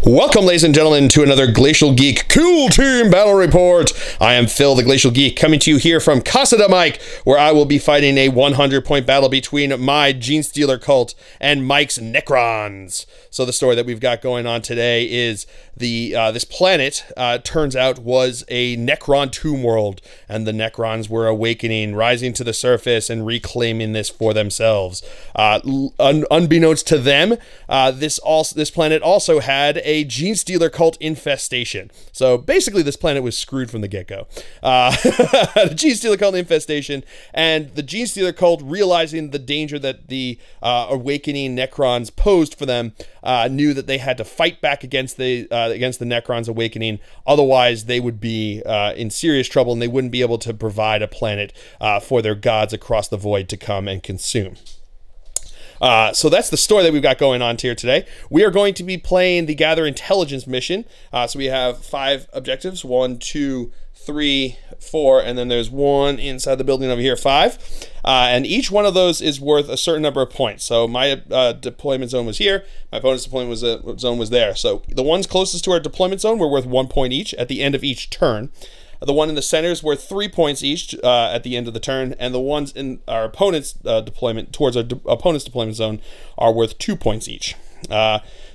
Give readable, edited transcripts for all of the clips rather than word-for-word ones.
Welcome, ladies and gentlemen, to another Glacial Geek Cool Team Battle Report. I am Phil, the Glacial Geek, coming to you here from Casa de Mike, where I will be fighting a 100-point battle between my Genestealer Cult and Mike's Necrons. So the story that we've got going on today is this planet turns out was a Necron tomb world, and the Necrons were awakening, rising to the surface, and reclaiming this for themselves. Unbeknownst to them, this planet also had a Genestealer Cult infestation. So basically, this planet was screwed from the get-go. The Genestealer Cult infestation, and the Genestealer Cult, realizing the danger that the awakening Necrons posed for them, knew that they had to fight back against the Necrons awakening. Otherwise, they would be in serious trouble, and they wouldn't be able to provide a planet for their gods across the void to come and consume. So that's the story that we've got going on here today. We are going to be playing the Gather Intelligence mission. So we have 5 objectives, 1, 2, 3, 4, and then there's one inside the building over here, 5. And each one of those is worth a certain number of points. So my deployment zone was here. My opponent's deployment zone was there. So the ones closest to our deployment zone were worth 1 point each at the end of each turn. The one in the center is worth 3 points each at the end of the turn, and the ones in our opponent's deployment towards our opponent's deployment zone are worth 2 points each.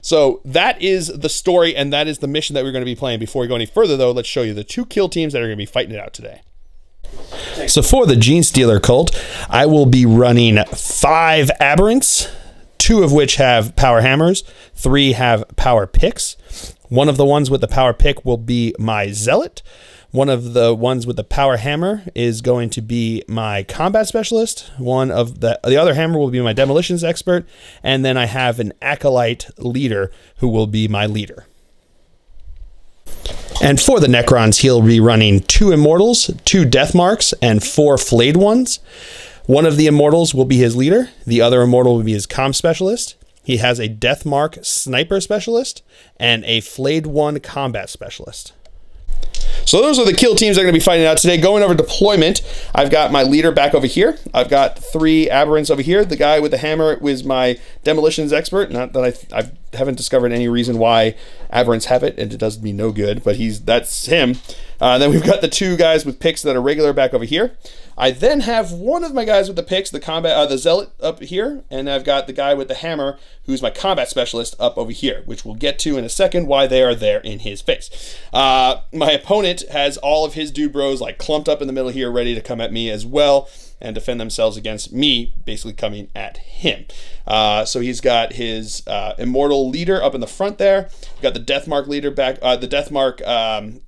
So that is the story, and that is the mission that we're going to be playing. Before we go any further, though, let's show you the 2 kill teams that are going to be fighting it out today. So for the Genestealer Cult, I will be running 5 Aberrants, 2 of which have power hammers, 3 have power picks. One of the ones with the power pick will be my Zealot. One of the ones with the power hammer is going to be my combat specialist. One of the other hammer will be my demolitions expert. And then I have an acolyte leader who will be my leader. And for the Necrons, he'll be running 2 immortals, 2 death marks, and 4 flayed ones. One of the immortals will be his leader. The other immortal will be his comm specialist. He has a death mark sniper specialist and a flayed one combat specialist. So those are the kill teams that are going to be fighting out today. Going over deployment, I've got my leader back over here. I've got 3 Aberrants over here. The guy with the hammer was my demolitions expert. Not that I haven't discovered any reason why Aberrants have it, and it does me no good, but that's him. Then we've got the 2 guys with picks that are regular back over here. I then have one of my guys with the picks, the Zealot up here, and I've got the guy with the hammer, who's my combat specialist, up over here, which we'll get to in a second why they are there in his face. My opponent has all of his dude bros like clumped up in the middle here, ready to come at me as well and defend themselves against me, basically coming at him. So he's got his immortal leader up in the front there. We've got the death mark leader back, the death mark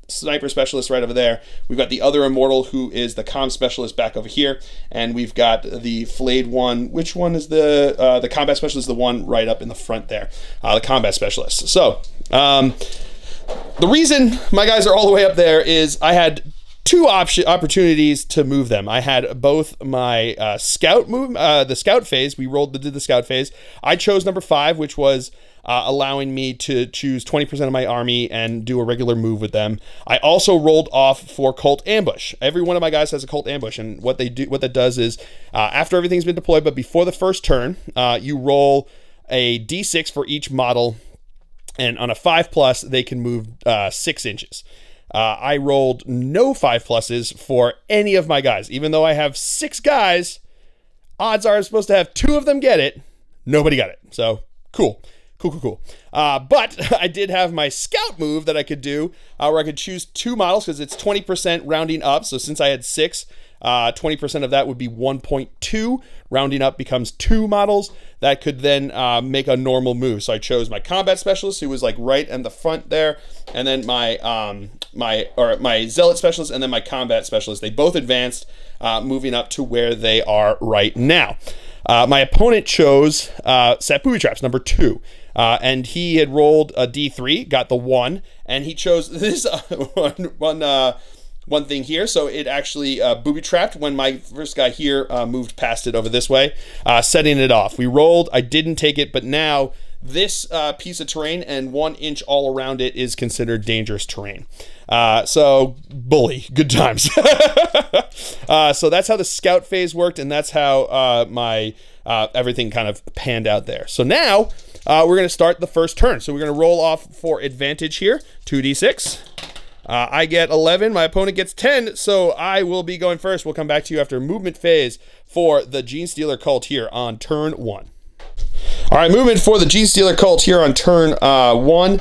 sniper specialist right over there. We've got the other immortal who is the comm specialist back over here, and we've got the flayed one. Which one is the combat specialist? The one right up in the front there, the combat specialist. So the reason my guys are all the way up there is I had 2 opportunities to move them. I had both my scout move, the scout phase. We did the scout phase. I chose number 5, which was allowing me to choose 20% of my army and do a regular move with them. I also rolled off for Cult Ambush. Every one of my guys has a Cult Ambush, and what that does is after everything's been deployed, but before the first turn, you roll a d6 for each model, and on a 5+, they can move 6 inches. I rolled no 5+s for any of my guys. Even though I have 6 guys, odds are I'm supposed to have 2 of them get it. Nobody got it. So, cool. Cool. But I did have my scout move that I could do, where I could choose 2 models, because it's 20% rounding up. So since I had 6, 20% of that would be 1.2. Rounding up becomes 2 models. That could then make a normal move. So I chose my combat specialist, who was like right in the front there, and then my zealot specialist, and then my combat specialist. They both advanced, moving up to where they are right now. My opponent chose set booby traps number 2. And he had rolled a d3, got the 1, and he chose this one thing here. So it actually booby trapped when my first guy here moved past it over this way, setting it off. We rolled, I didn't take it, but now this piece of terrain and 1 inch all around it is considered dangerous terrain. So bully, good times. So that's how the scout phase worked, and that's how my everything kind of panned out there. So now we're going to start the first turn. So we're going to roll off for advantage here. 2d6. I get 11. My opponent gets 10. So I will be going first. We'll come back to you after movement phase for the Genestealer Cult here on turn 1. All right, movement for the Genestealer Cult here on turn 1.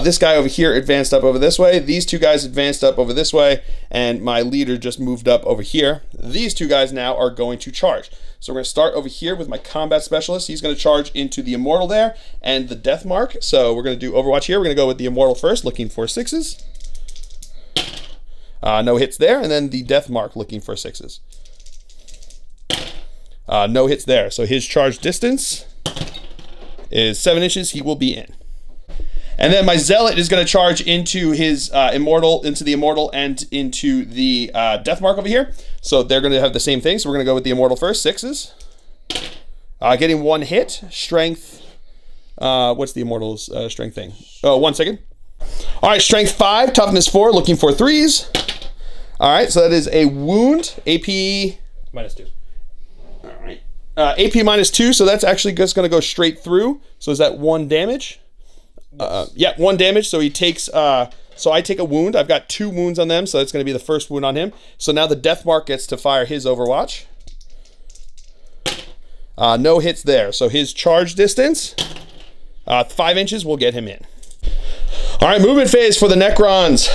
This guy over here advanced up over this way. These two guys advanced up over this way. And my leader just moved up over here. These two guys now are going to charge. So we're going to start over here with my combat specialist. He's going to charge into the Immortal there and the Death Mark. So we're going to do Overwatch here. We're going to go with the Immortal first, looking for 6s. No hits there. And then the Death Mark looking for 6s. No hits there. So his charge distance is 7 inches. He will be in. And then my Zealot is going to charge into his Immortal, into the Immortal and into the Death Mark over here. So they're going to have the same thing. So we're going to go with the Immortal first, 6s. Getting 1 hit. Strength. What's the Immortal's strength thing? Oh, 1 second. All right, strength 5, toughness 4, looking for 3s. All right, so that is a wound. AP -2. All right. AP -2, so that's actually just going to go straight through. So is that 1 damage? Yeah, 1 damage. So he takes, so I take a wound. I've got 2 wounds on them, so that's going to be the first wound on him. So now the Death Mark gets to fire his Overwatch. No hits there. So his charge distance, 5 inches will get him in. All right, movement phase for the Necrons.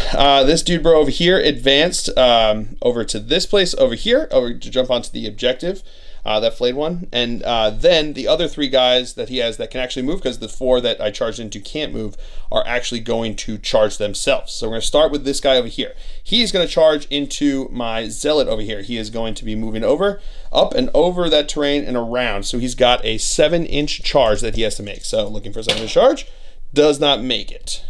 This dude bro over here advanced over to this place over here, over to jump onto the objective. That flayed one, and then the other 3 guys that he has that can actually move, because the 4 that I charged into can't move, are actually going to charge themselves. So we're going to start with this guy over here. He's going to charge into my Zealot over here. He is going to be moving over, up and over that terrain and around. So he's got a 7-inch charge that he has to make. So looking for a 7-inch charge, does not make it.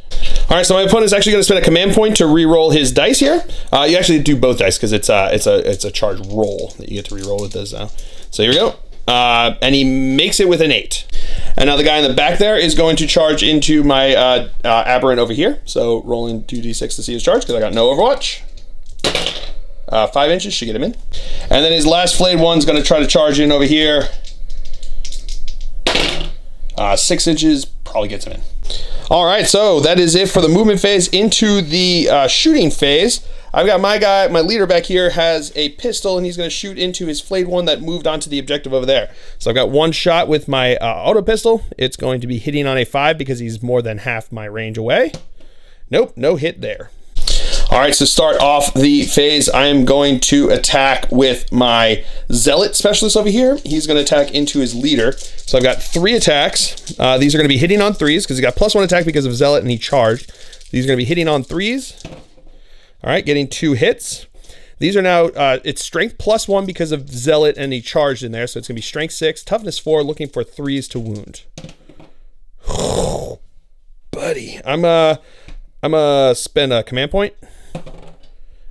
All right, so my opponent is actually going to spend a command point to re-roll his dice here. You actually do both dice because it's a charge roll that you get to re-roll with this. So here we go. And he makes it with an 8. And now the guy in the back there is going to charge into my Aberrant over here. So rolling 2d6 to see his charge because I got no Overwatch. 5 inches should get him in. And then his last flayed one's going to try to charge in over here. 6 inches probably gets him in. All right, so that is it for the movement phase. Into the shooting phase, I've got my guy, my leader back here has a pistol, and he's going to shoot into his flayed one that moved onto the objective over there. So I've got 1 shot with my auto pistol. It's going to be hitting on a 5 because he's more than half my range away. Nope, no hit there. All right, so start off the phase, I am going to attack with my Zealot specialist over here. He's going to attack into his leader. So I've got 3 attacks. These are going to be hitting on 3s because he got +1 attack because of Zealot and he charged. These are going to be hitting on 3s. All right, getting 2 hits. These are now, it's strength +1 because of Zealot and he charged in there. So it's going to be strength 6, toughness 4, looking for 3s to wound. Oh, buddy, I'm gonna spend a command point.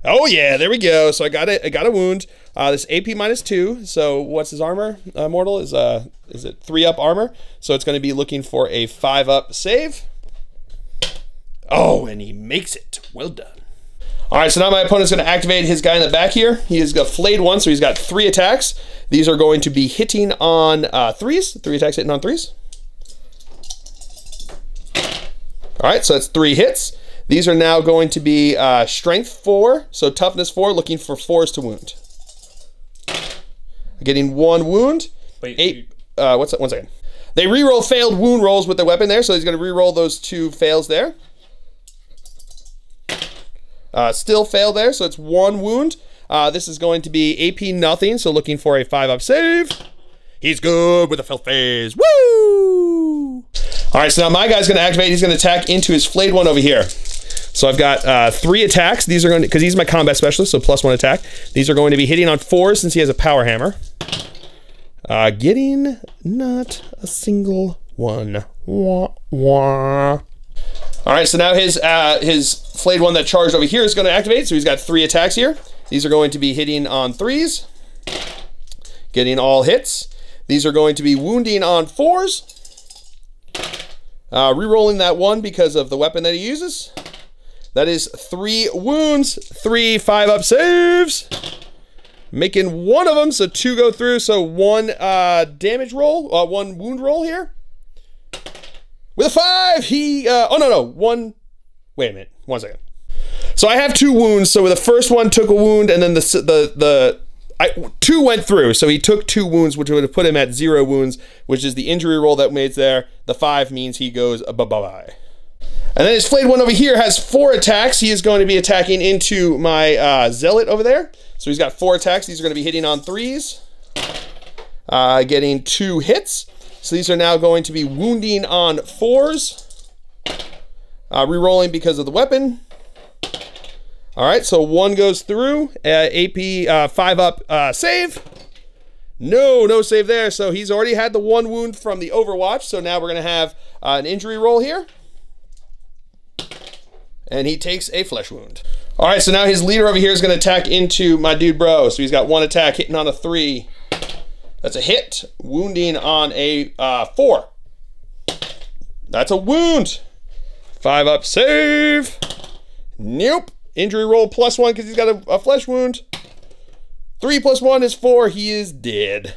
Oh yeah, there we go. So I got a wound. This AP -2. So what's his armor? Mortal is it 3-up armor? So it's going to be looking for a 5-up save. Oh, and he makes it. Well done. All right, so now my opponent's going to activate his guy in the back here. He has got flayed 1, so he's got 3 attacks. These are going to be hitting on 3s. 3 attacks hitting on 3s. All right, so that's 3 hits. These are now going to be strength 4, so toughness 4, looking for 4s to wound. Getting 1 wound. Wait, 8. What's that? 1 second. They reroll failed wound rolls with the weapon there, so he's going to reroll those 2 fails there. Still fail there, so it's 1 wound. This is going to be AP nothing, so looking for a 5-up save. He's good with the filth phase. Woo! All right, so now my guy's going to activate. He's going to attack into his flayed one over here. So I've got 3 attacks. These are going to, because he's my combat specialist, so +1 attack. These are going to be hitting on 4s since he has a power hammer. Getting not a single one. Wah, wah. All right, so now his flayed one that charged over here is going to activate. So he's got 3 attacks here. These are going to be hitting on 3s. Getting all hits. These are going to be wounding on 4s. Rerolling that 1 because of the weapon that he uses. That is 3 wounds, 3 5-up saves. Making 1 of them, so 2 go through. So 1 damage roll, 1 wound roll here. With a 5, he, oh no, one, wait a minute, 1 second. So I have 2 wounds, so the first one took a wound, and then the 2 went through, so he took 2 wounds, which would have put him at 0 wounds, which is the injury roll that made there. The 5 means he goes bye-bye. And then his flayed one over here has 4 attacks. He is going to be attacking into my zealot over there. So he's got 4 attacks. These are going to be hitting on 3s, getting 2 hits. So these are now going to be wounding on 4s, re-rolling because of the weapon. All right, so 1 goes through, AP 5 up save. No save there, so he's already had the 1 wound from the Overwatch, so now we're gonna have an injury roll here. And he takes a flesh wound. All right, so now his leader over here is gonna attack into my dude bro. So he's got 1 attack hitting on a 3. That's a hit, wounding on a 4. That's a wound. 5 up save. Nope. Injury roll +1 because he's got a flesh wound. 3 + 1 is 4. He is dead.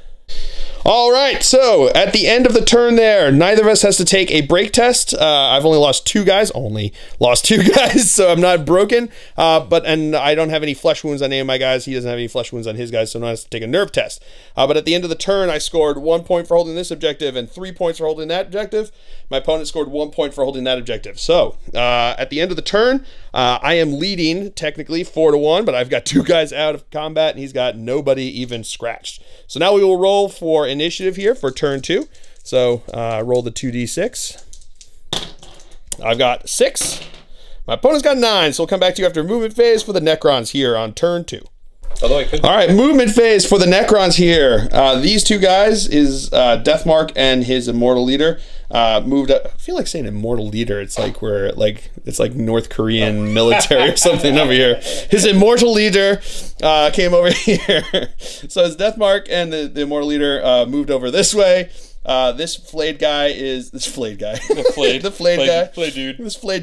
All right, so at the end of the turn there, neither of us has to take a break test. I've only lost 2 guys, so I'm not broken. And I don't have any flesh wounds on any of my guys. He doesn't have any flesh wounds on his guys, so no one has to take a nerve test. But at the end of the turn, I scored 1 point for holding this objective and 3 points for holding that objective. My opponent scored 1 point for holding that objective. So at the end of the turn, I am leading technically 4-1, but I've got 2 guys out of combat, and he's got nobody even scratched. So now we will roll for initiative here for turn 2. So roll the 2d6. I've got 6. My opponent's got 9, so we'll come back to you after movement phase for the Necrons here on turn 2. All right, movement phase for the Necrons here. These 2 guys is Deathmark and his immortal leader moved up. I feel like saying immortal leader. It's like it's like North Korean military or something over here. His immortal leader came over here. So his Deathmark and the immortal leader moved over this way. This flayed guy. This flayed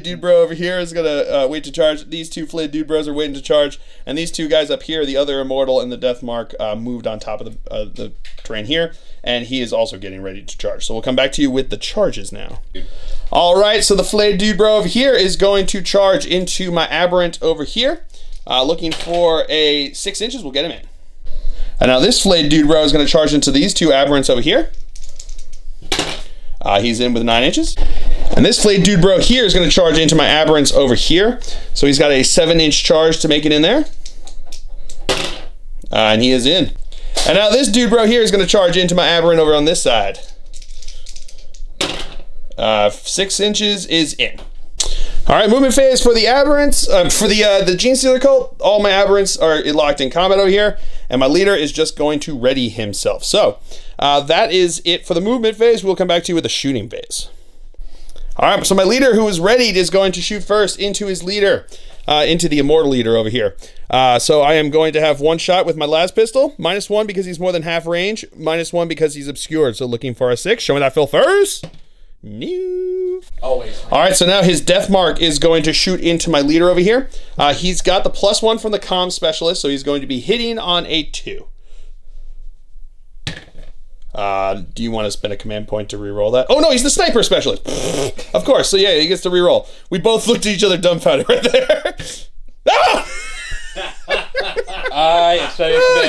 dude bro over here is gonna wait to charge. These 2 flayed dude bros are waiting to charge, and these 2 guys up here, the other immortal and the Deathmark, moved on top of the terrain here, and he is also getting ready to charge. So we'll come back to you with the charges now. All right, so the flayed dude bro over here is going to charge into my aberrant over here, looking for a 6 inches. We'll get him in. And now this flayed dude bro is going to charge into these 2 aberrants over here. He's in with 9 inches. And this flayed dude bro here is going to charge into my aberrants over here. So he's got a 7-inch charge to make it in there. And he is in. And now this dude bro here is going to charge into my aberrant over on this side. 6 inches is in. All right, movement phase for the aberrants. For the Genestealer Cult, all my aberrants are locked in combat over here, and my leader is just going to ready himself. So that is it for the movement phase. We'll come back to you with the shooting phase. All right, so my leader who is readied is going to shoot first into his leader, into the immortal leader over here. So I am going to have 1 shot with my las pistol, -1 because he's more than half range, -1 because he's obscured. So looking for a 6. Show me that fill first. No. Always. All right, so now his Deathmark is going to shoot into my leader over here. He's got the +1 from the comm specialist, so he's going to be hitting on a 2. Do you want to spend a command point to re-roll that? Oh no, he's the sniper specialist. Of course, so yeah, he gets to re-roll. We both looked at each other dumbfounded right there. Ah!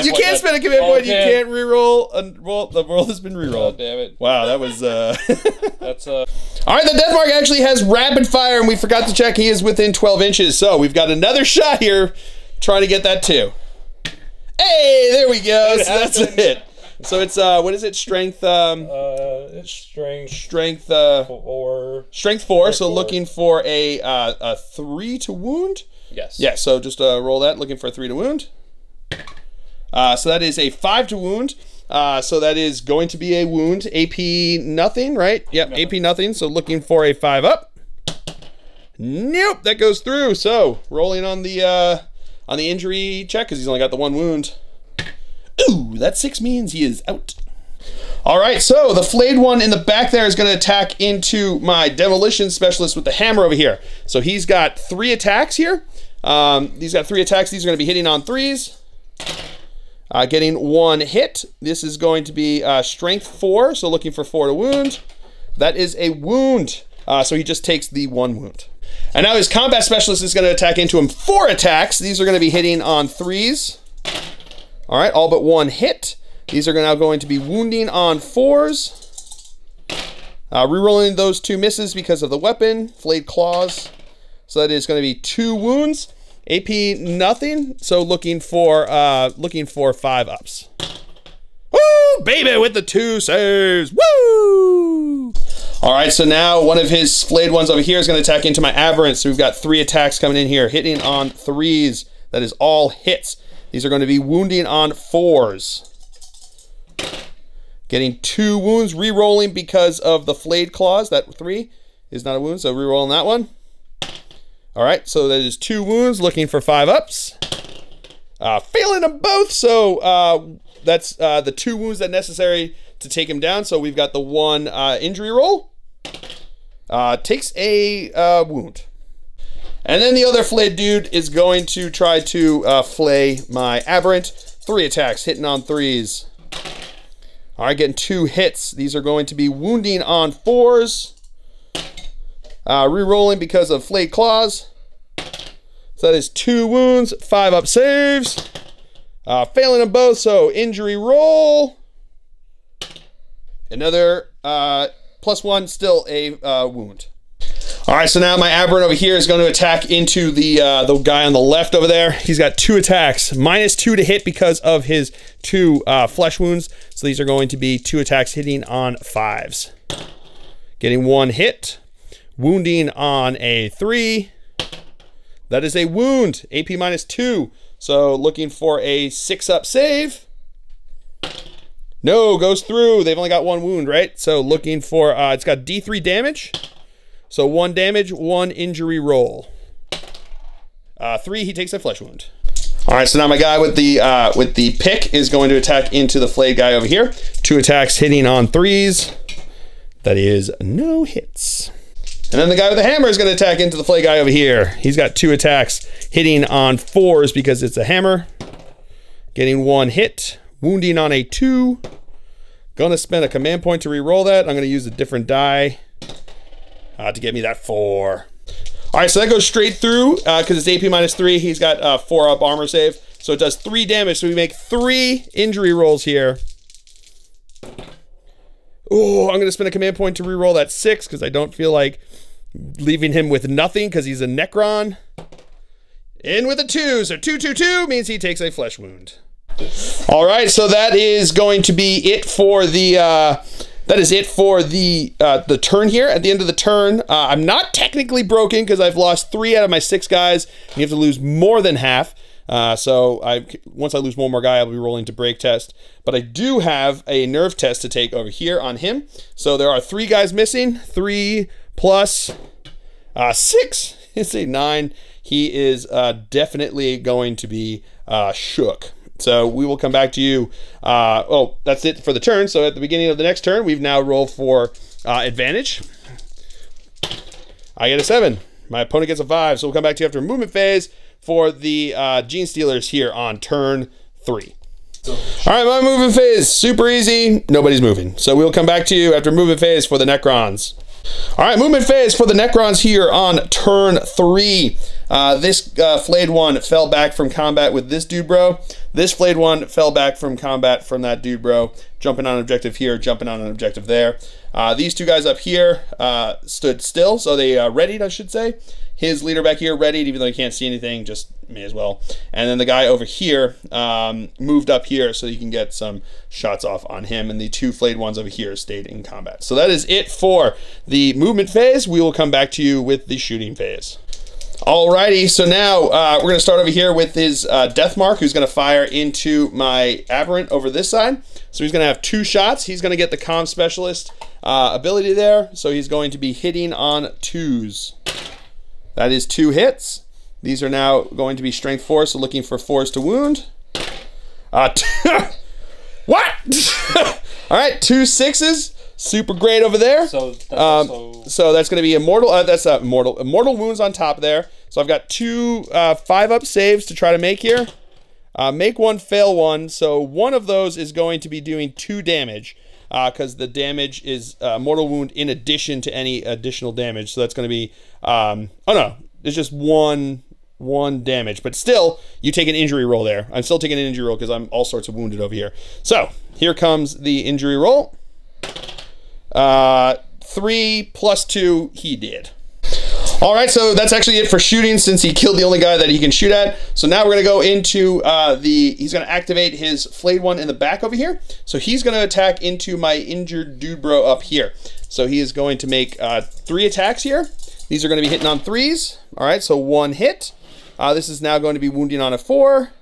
You can't spend a command point. You can't re-roll. Well, the roll has been re-rolled. Oh, damn it! Wow, that was. That's All right, the Deathmark actually has rapid fire, and we forgot to check. He is within 12 inches, so we've got another shot here, trying to get that 2. Hey, there we go. So that's it. So it's what is it? Strength. It's strength 4. Strength 4. So looking for a 3 to wound. Yes. Yeah. So just roll that. Looking for a 3 to wound. So that is a 5 to wound. So that is going to be a wound. AP nothing, right? Yep. AP nothing. So looking for a 5 up. Nope. That goes through. So rolling on the injury check because he's only got the 1 wound. Ooh, that 6 means he is out. All right, so the flayed one in the back there is going to attack into my demolition specialist with the hammer over here. So he's got 3 attacks here. He's got 3 attacks. These are going to be hitting on 3s. Getting 1 hit. This is going to be strength 4, so looking for 4 to wound. That is a wound. So he just takes the 1 wound. And now his combat specialist is going to attack into him 4 attacks. These are going to be hitting on 3s. All right, all but 1 hit. These are now going to be wounding on 4s. Rerolling those 2 misses because of the weapon, flayed claws. So that is going to be 2 wounds. AP nothing. So looking for 5 ups. Woo, baby, with the 2 saves. Woo! All right, so now one of his flayed ones over here is going to attack into my aberrant. So we've got 3 attacks coming in here, hitting on 3s. That is all hits. These are going to be wounding on 4s. Getting 2 wounds, re-rolling because of the flayed claws. That 3 is not a wound, so re-rolling that one. All right, so that is 2 wounds, looking for 5 ups. Failing them both, so that's the 2 wounds that are necessary to take him down. So we've got the 1 injury roll. Takes a wound. And then the other flayed dude is going to try to flay my aberrant. 3 attacks, hitting on 3s. All right, getting 2 hits. These are going to be wounding on 4s. Re-rolling because of flayed claws. So that is 2 wounds, 5 up saves. Failing them both, so injury roll. Another +1, still a wound. All right, so now my aberrant over here is going to attack into the guy on the left over there. He's got 2 attacks, -2 to hit because of his 2 flesh wounds. So these are going to be 2 attacks hitting on 5s. Getting 1 hit, wounding on a 3. That is a wound, AP -2. So looking for a 6 up save. No, goes through. They've only got 1 wound, right? So looking for, it's got D3 damage. So 1 damage, 1 injury roll. 3, he takes a flesh wound. All right, so now my guy with the pick is going to attack into the flayed guy over here. 2 attacks hitting on 3s. That is no hits. And then the guy with the hammer is going to attack into the flayed guy over here. He's got 2 attacks hitting on 4s because it's a hammer. Getting 1 hit, wounding on a 2. Gonna spend a command point to re-roll that. I'm going to use a different die to get me that 4. All right, so that goes straight through because it's AP -3. He's got 4 up armor save. So it does 3 damage. So we make 3 injury rolls here. Oh, I'm going to spend a command point to re-roll that 6 because I don't feel like leaving him with nothing because he's a Necron. In with a 2. So 2, 2, 2 means he takes a flesh wound. All right, so that is going to be it for the the turn here. At the end of the turn, I'm not technically broken because I've lost 3 out of my 6 guys. You have to lose more than half. So once I lose one more guy, I'll be rolling to break test. But I do have a nerve test to take over here on him. So there are 3 guys missing. 3 plus 6 is a 9. He is definitely going to be shook. So we will come back to you. Oh, that's it for the turn. So at the beginning of the next turn, we've now rolled for advantage. I get a 7. My opponent gets a 5. So we'll come back to you after movement phase for the Genestealers here on turn 3. All right, my movement phase, super easy. Nobody's moving. So we'll come back to you after movement phase for the Necrons. All right, movement phase for the Necrons here on turn 3. This flayed one fell back from combat with this dude, bro. This flayed one fell back from combat from that dude, bro. Jumping on an objective here, jumping on an objective there. These 2 guys up here stood still, so they readied, I should say. His leader back here readied, even though he can't see anything, just may as well. And then the guy over here moved up here so you can get some shots off on him. And the 2 flayed ones over here stayed in combat. So that is it for the movement phase. We will come back to you with the shooting phase. Alrighty, so now we're going to start over here with his Death Mark, who's going to fire into my Aberrant over this side. So he's going to have 2 shots. He's going to get the Comm Specialist ability there. So he's going to be hitting on 2s. That is 2 hits. These are now going to be Strength 4, so looking for 4s to wound. What? All right, 2 6s. Super great over there. So that's going to be immortal. That's immortal wounds on top there. So I've got 2 5-up saves to try to make here. Make 1, fail 1. So one of those is going to be doing 2 damage. because the damage is mortal wound in addition to any additional damage. So that's going to be, oh no, it's just one damage. But still, you take an injury roll there. I'm still taking an injury roll because I'm all sorts of wounded over here. So here comes the injury roll. 3 plus 2, he did. All right, so that's actually it for shooting since he killed the only guy that he can shoot at. So now we're gonna go into he's gonna activate his flayed one in the back over here. So he's gonna attack into my injured dude bro up here. So he is going to make 3 attacks here. These are gonna be hitting on 3s. All right, so 1 hit. This is now going to be wounding on a 4.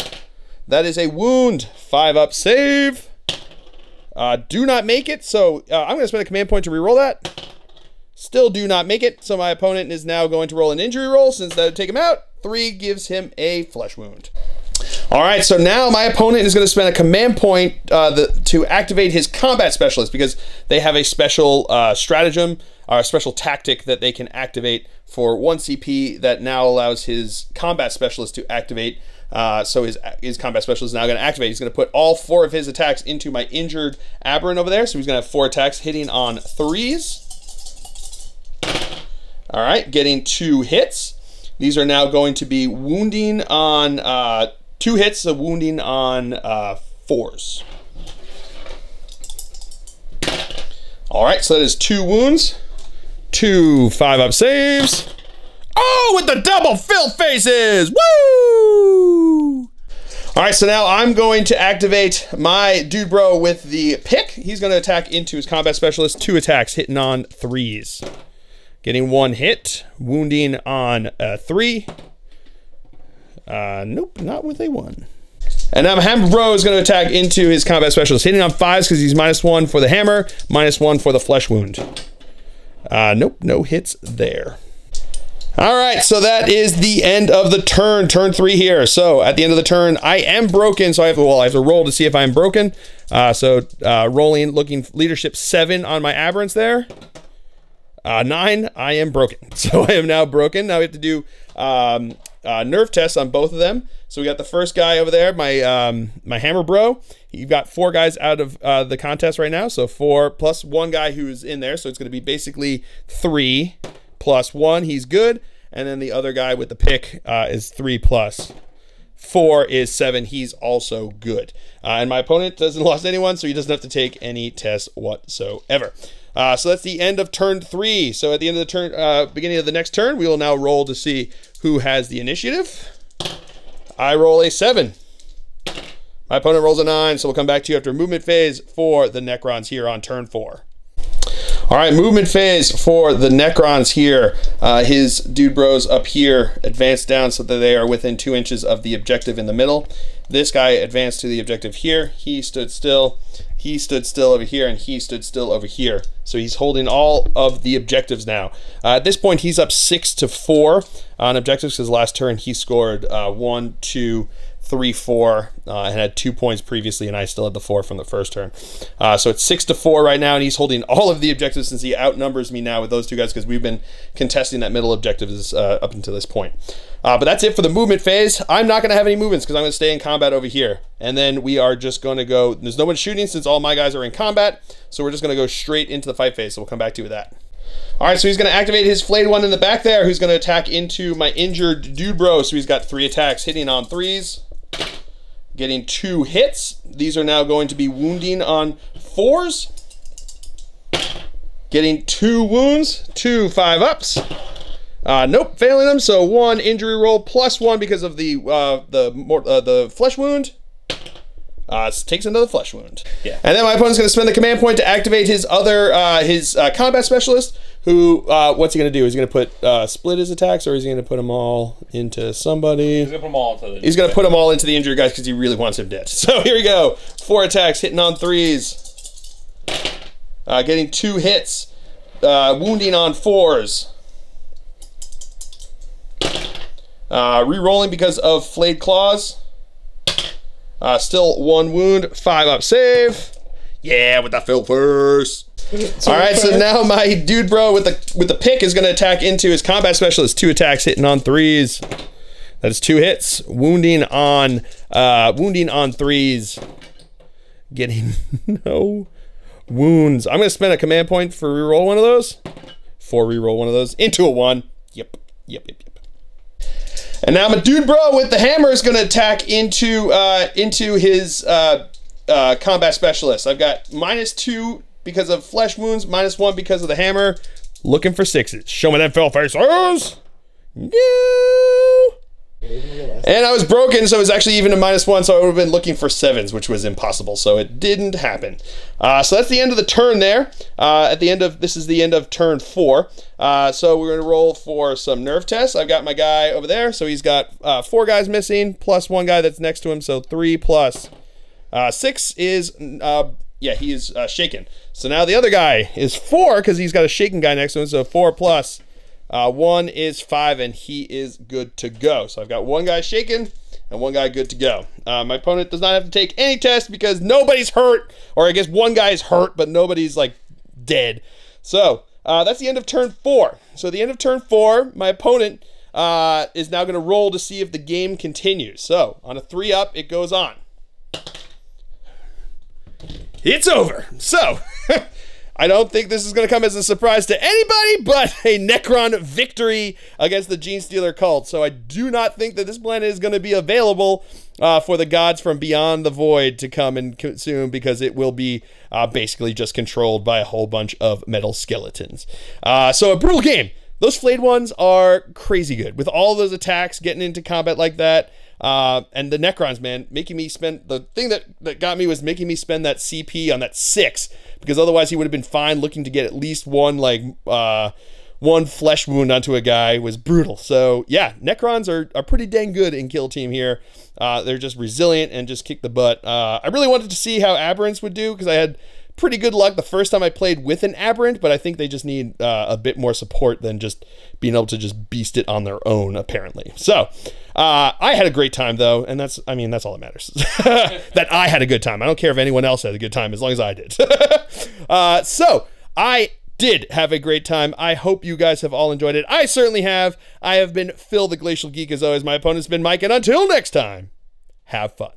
That is a wound, 5 up save. Do not make it, so I'm gonna spend a command point to reroll that. Still do not make it, so my opponent is now going to roll an injury roll since that would take him out. 3 gives him a flesh wound. All right, so now my opponent is going to spend a command point to activate his combat specialist because they have a special stratagem or a special tactic that they can activate for 1 CP that now allows his combat specialist to activate. So his combat specialist is now going to activate. He's going to put all 4 of his attacks into my injured aberrant over there. So he's going to have 4 attacks hitting on 3s. All right, getting 2 hits. These are now going to be wounding on 2 hits, so wounding on 4s. All right, so that is 2 wounds, 2 5-up saves. Oh, with the double fill faces! Woo! All right, so now I'm going to activate my dude bro with the pick. He's going to attack into his combat specialist. 2 attacks hitting on 3s. Getting 1 hit, wounding on 3. Nope, not with a 1. And now Hammer Bro is going to attack into his combat specialist, hitting on 5s because he's -1 for the hammer, -1 for the flesh wound. Nope, no hits there. All right, so that is the end of the turn, turn 3 here. So at the end of the turn, I am broken, so I have to roll to see if I'm broken. Rolling, looking leadership 7 on my aberrants there. 9, I am broken. So I am now broken. Now we have to do nerve tests on both of them. So we got the first guy over there, my hammer bro. You've got 4 guys out of the contest right now. So 4 plus 1 guy who's in there. So it's going to be basically 3 plus 1. He's good. And then the other guy with the pick is 3 plus 4 is 7. He's also good. And my opponent doesn't lost anyone, so he doesn't have to take any tests whatsoever. So that's the end of turn 3. So at the end of the turn, beginning of the next turn, we will now roll to see who has the initiative. I roll a 7. My opponent rolls a 9, so we'll come back to you after movement phase for the Necrons here on turn 4. All right, movement phase for the Necrons here. His dude bros up here advance down so that they are within 2 inches of the objective in the middle. This guy advanced to the objective here. He stood still. He stood still over here, and he stood still over here. So he's holding all of the objectives now. At this point, he's up 6-4 on objectives because last turn he scored 1, 2, 3, 4, and had 2 points previously, and I still had the 4 from the first turn. So it's 6-4 right now, and he's holding all of the objectives since he outnumbers me now with those 2 guys because we've been contesting that middle objective up until this point. But that's it for the movement phase. I'm not going to have any movements because I'm going to stay in combat over here. And then we are just going to go, there's no one shooting since all my guys are in combat, so we're just going to go straight into the fight phase, so we'll come back to you with that. All right, so he's going to activate his flayed one in the back there, who's going to attack into my injured dude bro. So he's got 3 attacks hitting on 3s. Getting 2 hits. These are now going to be wounding on 4s. Getting 2 wounds, 2 5-ups. Nope, failing them. So 1 injury roll plus 1 because of the flesh wound. Takes another flesh wound. Yeah. And then my opponent's going to spend the command point to activate his other combat specialist. Who? What's he going to do? Is he going to put split his attacks, or is he going to put them all into somebody? He's going to put them all into the. He's going to put them all into the injured guys because he really wants him dead. So here we go. 4 attacks hitting on 3s. Getting 2 hits. Wounding on 4s. Re-rolling because of flayed claws. Still 1 wound, 5-up save. Yeah, with the fill first. All right, so now my dude bro with the pick is going to attack into his combat specialist. 2 attacks hitting on 3s. That's 2 hits. Wounding on 3s. Getting no wounds. I'm going to spend a command point for reroll one of those. For reroll one of those into a 1. Yep. And now my dude bro with the hammer is going to attack into his combat specialist. I've got -2 because of flesh wounds, -1 because of the hammer. Looking for 6s. Show me them fell faces. No. And I was broken, so it was actually even a -1, so I would have been looking for 7s, which was impossible, so it didn't happen. So that's the end of the turn there. This is the end of turn 4. So we're going to roll for some nerve tests. I've got my guy over there, so he's got 4 guys missing, plus 1 guy that's next to him, so 3 plus 6 is, yeah, he is shaken. So now the other guy is 4, because he's got a shaken guy next to him, so 4 plus 1 is 5, and he is good to go. So I've got 1 guy shaken and 1 guy good to go. My opponent does not have to take any test because nobody's hurt, or I guess 1 guy is hurt, but nobody's like dead. So that's the end of turn 4. So at the end of turn 4, my opponent is now going to roll to see if the game continues. So on a 3-up, it goes on. It's over. So I don't think this is going to come as a surprise to anybody, but a Necron victory against the Genestealer Cult. So I do not think that this planet is going to be available for the gods from beyond the void to come and consume, because it will be basically just controlled by a whole bunch of metal skeletons. So a brutal game. Those flayed ones are crazy good. With all those attacks, getting into combat like that, and the Necrons, man, making me spend, the thing that got me was making me spend that CP on that 6, because otherwise he would have been fine. Looking to get at least one, like, 1 flesh wound onto a guy was brutal. So yeah, Necrons are pretty dang good in Kill Team here. They're just resilient and just kick the butt. I really wanted to see how Aberrants would do, because I had pretty good luck the first time I played with an Aberrant, but I think they just need a bit more support than just being able to just beast it on their own, apparently. So I had a great time, though, and that's all that matters. That I had a good time. I don't care if anyone else had a good time, as long as I did. So I did have a great time. I hope you guys have all enjoyed it. I certainly have. I have been Phil the Glacial Geek, as always. My opponent's been Mike, and until next time, have fun.